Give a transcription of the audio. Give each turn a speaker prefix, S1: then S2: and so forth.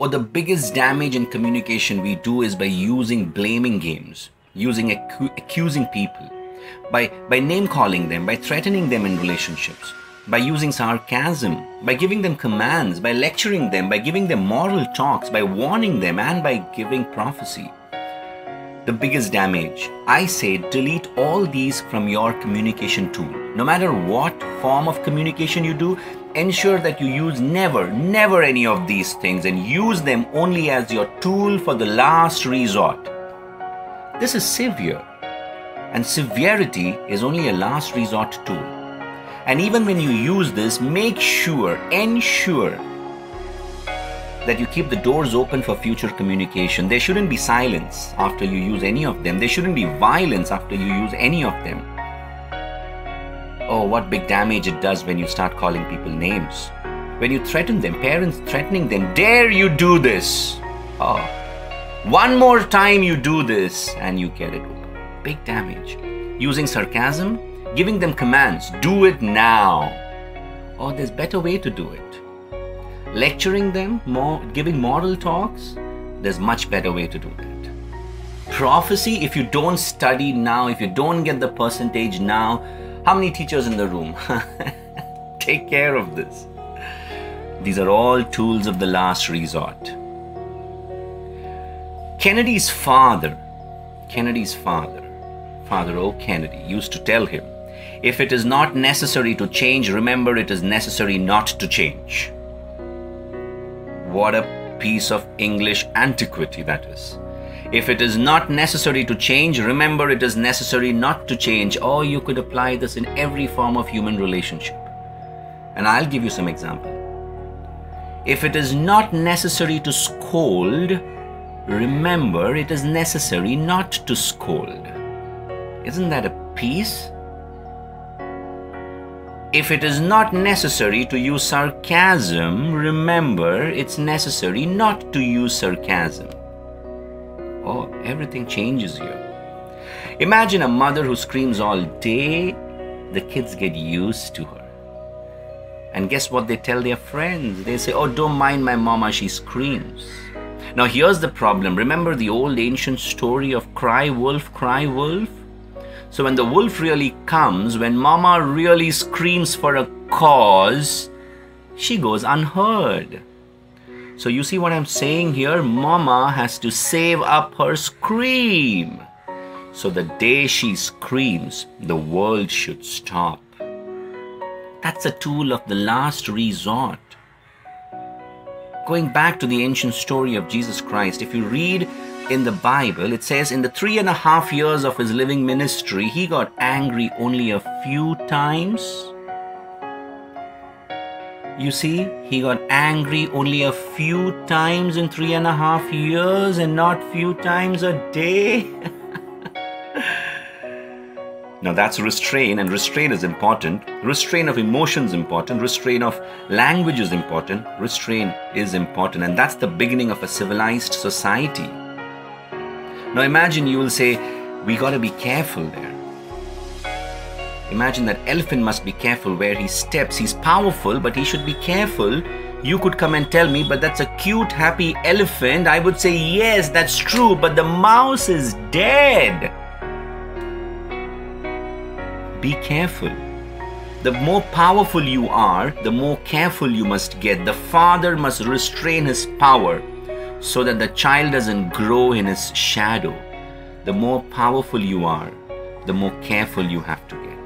S1: or the biggest damage in communication we do is by using blaming games, using accusing people, by name calling them, by threatening them in relationships, by using sarcasm, by giving them commands, by lecturing them, by giving them moral talks, by warning them, and by giving prophecy. The biggest damage. I say delete all these from your communication tool. No matter what form of communication you do, ensure that you use never any of these things and use them only as your tool for the last resort. This is severe, and severity is only a last resort tool. And even when you use this, ensure that you keep the doors open for future communication. There shouldn't be silence after you use any of them. There shouldn't be violence after you use any of them. Oh, what big damage it does when you start calling people names. When you threaten them, parents threatening them, dare you do this? Oh, one more time you do this and you get it open. Big damage. Using sarcasm, giving them commands, do it now. Oh, there's better way to do it. Lecturing them, giving moral talks, there's much better way to do that. Prophecy, if you don't study now, if you don't get the percentage now, how many teachers in the room? Take care of this. These are all tools of the last resort. Kennedy's father, Father O. Kennedy, used to tell him, if it is not necessary to change, remember it is necessary not to change. What a piece of English antiquity that is. If it is not necessary to change, remember it is necessary not to change. Or you could apply this in every form of human relationship. And I'll give you some example. If it is not necessary to scold, remember it is necessary not to scold. Isn't that a piece? If it is not necessary to use sarcasm, remember it's necessary not to use sarcasm. Oh, everything changes here. Imagine a mother who screams all day. The kids get used to her. And guess what they tell their friends? They say, oh, don't mind my mama, she screams. Now here's the problem. Remember the old ancient story of cry wolf, cry wolf? So when the wolf really comes, when mama really screams for a cause, she goes unheard. So you see what I'm saying here? Mama has to save up her scream. So the day she screams, the world should stop. That's a tool of the last resort. Going back to the ancient story of Jesus Christ, if you read in the Bible, it says in the 3.5 years of his living ministry, he got angry only a few times. You see, he got angry only a few times in 3.5 years and not few times a day. Now that's restraint, and restraint is important. Restraint of emotions is important. Restraint of language is important. Restraint is important, and that's the beginning of a civilized society. Now imagine you will say, we got to be careful there. Imagine that elephant must be careful where he steps. He's powerful, but he should be careful. You could come and tell me, but that's a cute, happy elephant. I would say, yes, that's true, but the mouse is dead. Be careful. The more powerful you are, the more careful you must get. The father must restrain his power so that the child doesn't grow in his shadow. The more powerful you are, the more careful you have to get.